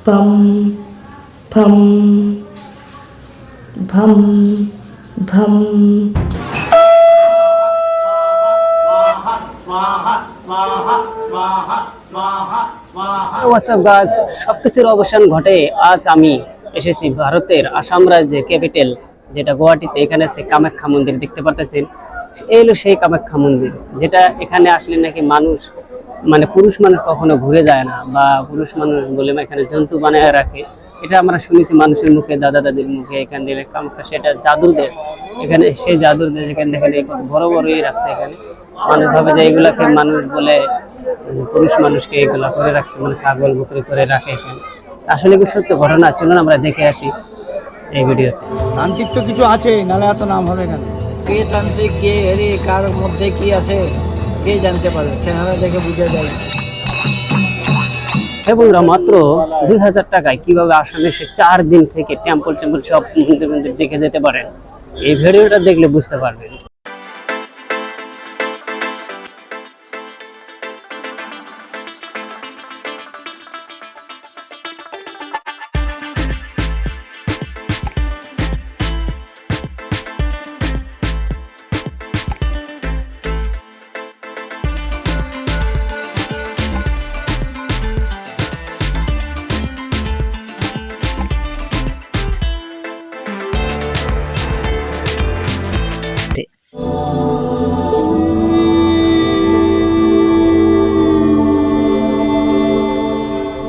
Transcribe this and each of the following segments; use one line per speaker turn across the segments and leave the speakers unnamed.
pam pam bham bham
সবকিছুর অবসান ঘটে আজ আমি এসেছি ভারতের আসাম রাজ্যে ক্যাপিটাল যেটা গুয়াহাটিতে। এখানে আছে কামাখ্যা মন্দির, দেখতে পারতেছেন। এই হলো সেই কামাখ্যা মন্দির, যেটা এখানে আসলে নাকি মানুষ মানে পুরুষ মানুষ কখনো ঘুরে যায় না, বা পুরুষ মানুষ বলে এখানে জন্তু বানায় রাখে। এটা আমরা শুনেছি মানুষের মুখে, দাদা দাদির মুখে। এখানে কামাখ্যা সেটা জাদুর দেশ। এখানে সেই জাদুর দেশ, এখানে দেখেন বড় বড়ই রাখছে। এখানে মানুষ ভাবে যে এগুলাকে মানুষ বলে, পুরুষ মানুষকে এগুলা করে রাখছে, মানে ছাগল বকরি করে রাখে এখানে। আসলে কি সত্য ঘটনা? চলুন আমরা দেখে আসি এই ভিডিওতে।
তান্ত্রিক তো কিছু আছে, নাহলে এত নাম হবে কেন?
কে তান্ত্রিক, কে হেরি, কার মধ্যে কি আছে কে জানতে পারে? চেহারা দেখে বুঝে যায়।
এবং মাত্র 2000 টাকায় কিভাবে আসামে সে 4 দিন থেকে টেম্পল সব মন্দির দেখে যেতে পারেন, এই ভিডিওটা দেখলে বুঝতে পারবেন।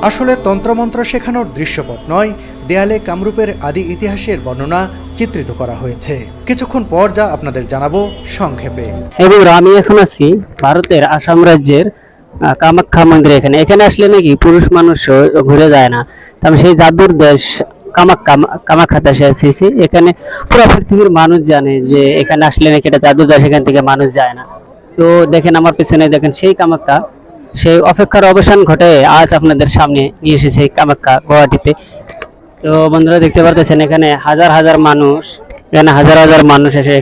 আসলে তন্ত্রমন্ত্র শেখানোর দৃশ্যপট নয়, দেয়ালে কামরূপের আদি ইতিহাসের বর্ণনা চিত্রিত করা হয়েছে। কিছুক্ষণ পর যা আপনাদের জানাবো সংক্ষেপে।
এবং আমি এখন আছি ভারতের আসাম রাজ্যের কামাখ্যা মন্দিরে। এখানে আসলে নাকি পুরুষ মানুষ ঘুরে যায় না। তবে সেই জাদুর দেশ কামাখ্যাতে এসেছি। এখানে পুরো পৃথিবীর মানুষ জানে যে এখানে আসলে নাকি এটা জাদুর দেশ, এখান থেকে মানুষ যায় না। তো দেখেন আমার পেছনে, দেখেন সেই কামাখ্যা। সেই অপেক্ষার অবসান ঘটে আজ আপনাদের সামনে নিয়ে এসেছে কামাখ্যা গুয়াহাটিতে। তো বন্ধুরা দেখতে পারতেছেন এখানে হাজার হাজার মানুষ, এখানে হাজার হাজার মানুষ এসে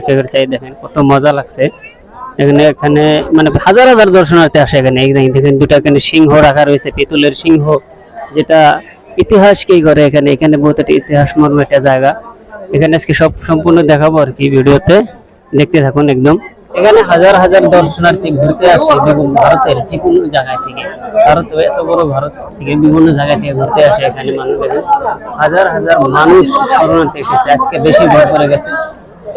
দেখেন কত মজা লাগছে। এখানে মানে হাজার হাজার দর্শনার্থী আসে এখানে। দেখেন দুটো এখানে সিংহ রাখা রয়েছে, পিতলের সিংহ, যেটা ইতিহাসকেই করে। এখানে বহুত একটা ইতিহাস মর্ম একটা জায়গা। এখানে আজকে সব সম্পূর্ণ দেখাবো আর কি, ভিডিওতে দেখতে থাকুন একদম। এখানে হাজার হাজার দর্শনার্থী ঘুরতে আসে ভারতের যে কোনো জায়গা থেকে। ভারত এত বড়, ভারত থেকে বিভিন্ন জায়গা থেকে ঘুরতে আসে এখানে মানুষ। দেখেন হাজার হাজার মানুষ শরণার্থী এসেছে, আজকে বেশি ভয় করে গেছে।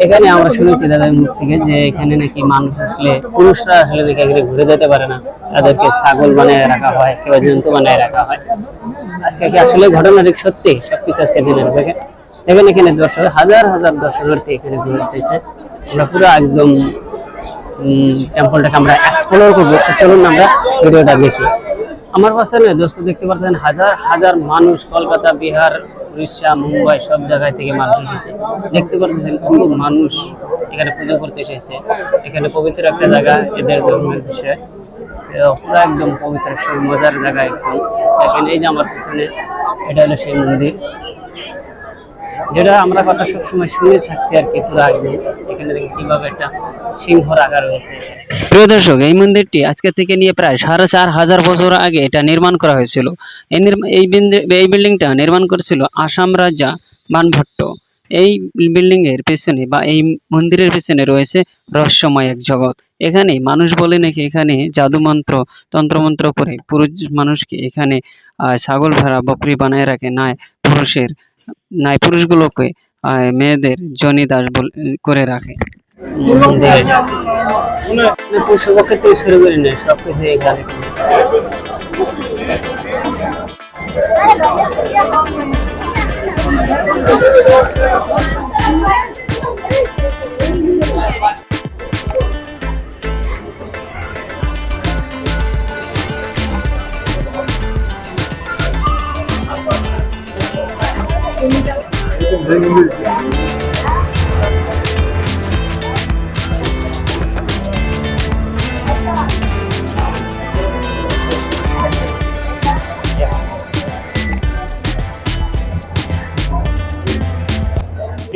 এখানে আমরা শুনেছি দাদার মুখ থেকে যে এখানে নাকি মানুষ আসলে, পুরুষরা আসলে দেখে এখানে ঘুরে যেতে পারে না, তাদেরকে ছাগল বানায় রাখা হয়, কেউ জন্তু বানায় রাখা হয়। আজকে কি আসলে ঘটনাটি সত্যি? সবকিছু আজকে দিনের দেখেন। এখানে হাজার হাজার দর্শনার্থী এখানে ঘুরতেছে। আমরা পুরো একদম টেম্পলটাকে আমরা এক্সপ্লোর করবো। চলুন আমরা ভিডিওটা দেখি। আমার পাশে দোস্ত দেখতে পাচ্ছেন হাজার হাজার মানুষ, কলকাতা, বিহার, উড়িষ্যা, মুম্বাই সব জায়গায় থেকে মানুষ এসেছে। দেখতে পাচ্ছেন কত মানুষ এখানে পুজো করতে এসেছে। এখানে পবিত্র একটা জায়গা, এদের ধর্মের বিষয় পুরো একদম পবিত্র, সেই মজার জায়গা একদম। দেখেন এই যে আমার পিছনে, এটা হলো সেই মন্দির যেটা আমরা কথা সবসময় শুনে থাকছি আর কি। পুরো একদম এখানে দেখেন কিভাবে একটা সিংহ রাখা রয়েছে। প্রিয় দর্শক, এই মন্দিরটি আজকে থেকে নিয়ে প্রায় 4500 বছর আগে এটা নির্মাণ করা হয়েছিল। এই বিল্ডিংটা নির্মাণ করেছিল আসাম রাজা বানভট্ট। এই বিল্ডিং এর পেছনে বা এই মন্দিরের পেছনে রয়েছে রহস্যময় এক জগৎ। এখানে মানুষ বলে নাকি এখানে জাদুমন্ত্র, তন্ত্রমন্ত্র করে পুরুষ মানুষকে এখানে ছাগল ভেড়া বকরি বানায় রাখে, পুরুষগুলোকে মেয়েদের জনি দাস করে রাখে। পশুপক্ষের থেকে শুরু করে নেয় সবকিছু এখানে।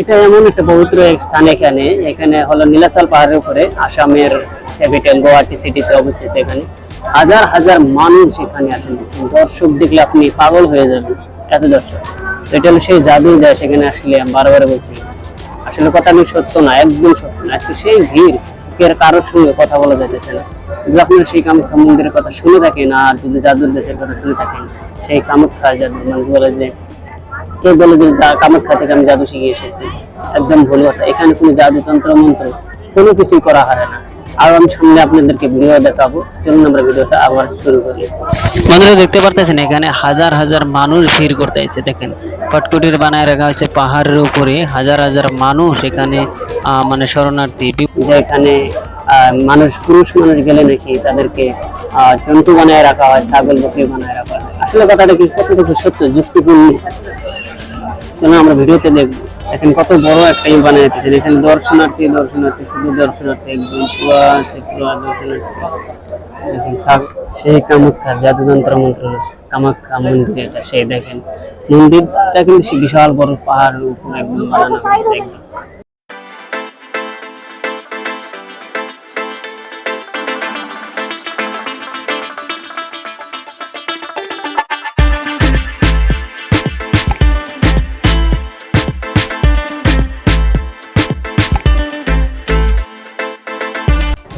এটা এমন একটা পবিত্র এক স্থান। এখানে হলো নীলাচল পাহাড়ের উপরে, আসামের ক্যাপিটাল গুয়াহাটি সিটিতে অবস্থিত। এখানে হাজার হাজার মানুষ এখানে আসেন। দর্শক দেখলে আপনি পাগল হয়ে যাবেন, এত দর্শক। তো এটা হলো সেই জাদুর দেশ। এখানে আসলে আমি বারবার বলছি, আসলে কথা আমি সত্য না, একদম সত্য না। আজকে সেই ভিড়, কারোর সঙ্গে কথা বলা যাইতেছে না। যদি আপনারা সেই কামাখ্যা মন্দিরের কথা শুনে থাকেন আর যদি জাদুর দেশের কথা শুনে থাকেন, সেই কামাখ্যা জাদু মানুষ বলে যে, কে বলে যে কামাখ্যা থেকে আমি জাদু শিখে এসেছি, একদম ভুল কথা। এখানে কোনো জাদু তন্ত্র মন্ত্র কোনো কিছুই করা হয় না। আর আমি সামনে আপনাদেরকে ভিডিও দেখাবো, চলুন আমরা ভিডিওটা আবার শুরু করি। বন্ধুরা দেখতে পারতেছেন এখানে হাজার হাজার মানুষ ভিড় করতে এসেছে। দেখেন পটকুটির বানায় রাখা হয়েছে পাহাড়ের উপরে, হাজার হাজার মানুষ এখানে মানে শরণার্থী। এখানে মানুষ, পুরুষ মানুষ গেলে নাকি তাদেরকে জন্তু বানায় রাখা হয়, ছাগল বকরি বানায় রাখা হয়। আসলে কথাটা কি কতটুকু সত্য, যুক্তিপূর্ণ, চলুন আমরা ভিডিওতে দেখবো। এখন কত বড় একটা বানায় রেখেছেন। এখানে দর্শনার্থী শুধু দর্শনার্থী, একদম পুরা দর্শনার্থী। সেই কামাখ্যা জাদুতন্ত্র মন্ত্র কামাখ্যা মন্দির, এটা সেই দেখেন মন্দিরটা কিন্তু বিশাল বড় পাহাড়ের উপর একদম বানানো হয়েছে একদম।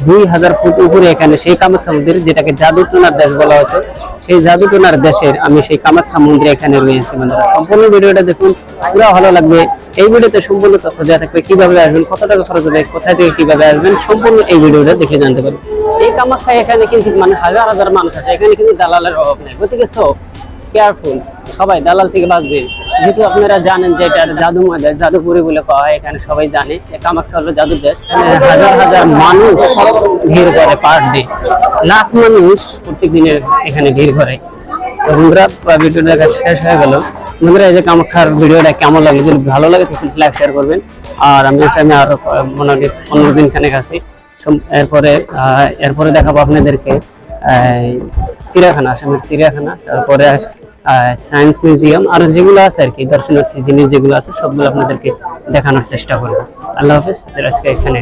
দুই 2000 ফুট উপরে এখানে সেই কামাখ্যা মন্দির, যেটাকে জাদুটোনার দেশ বলা হতো, সেই জাদুটোনার দেশের আমি সেই কামাখ্যা মন্দির এখানে রয়েছি। বন্ধুরা সম্পূর্ণ ভিডিওটা দেখুন, পুরো ভালো লাগবে। এই ভিডিওতে সম্পূর্ণ তথ্য দেওয়া থাকবে, কিভাবে আসবেন, কত টাকা খরচ হবে, কোথায় থেকে কিভাবে আসবেন, সম্পূর্ণ এই ভিডিওটা দেখে জানতে পারবেন। এই কামাখ্যা এখানে কিন্তু মানে হাজার হাজার মানুষ আছে, এখানে কিন্তু দালালের অভাব নেই। গতিকে কেয়ারফুল, সবাই দালাল থেকে বাঁচবেন। যেহেতু আপনারা জানেন যে এটা জাদুময় দেশ, জাদুপুরি বলে কওয়া হয়, এখানে সবাই জানে যে কামাখ্যা হলো জাদুর দেশ। হাজার হাজার মানুষ ভিড় করে, পার ডে লাখ মানুষ প্রত্যেক দিনের এখানে ভিড় করে। তো বন্ধুরা ভিডিও দেখা শেষ হয়ে গেল। বন্ধুরা এই যে কামাখ্যার ভিডিওটা কেমন লাগে, যদি ভালো লাগে তাহলে লাইক শেয়ার করবেন। আর আমি আরো 15 দিন খানেক আছি। এরপরে দেখাবো আপনাদেরকে চিড়িয়াখানা, আসামের চিড়িয়াখানা, তারপরে সায়েন্স মিউজিয়াম, আর যেগুলো আছে আর কি দর্শনার্থী জিনিস যেগুলো আছে সবগুলো আপনাদেরকে দেখানোর চেষ্টা করবো। আল্লাহ হাফেজ, আজকে এখানে।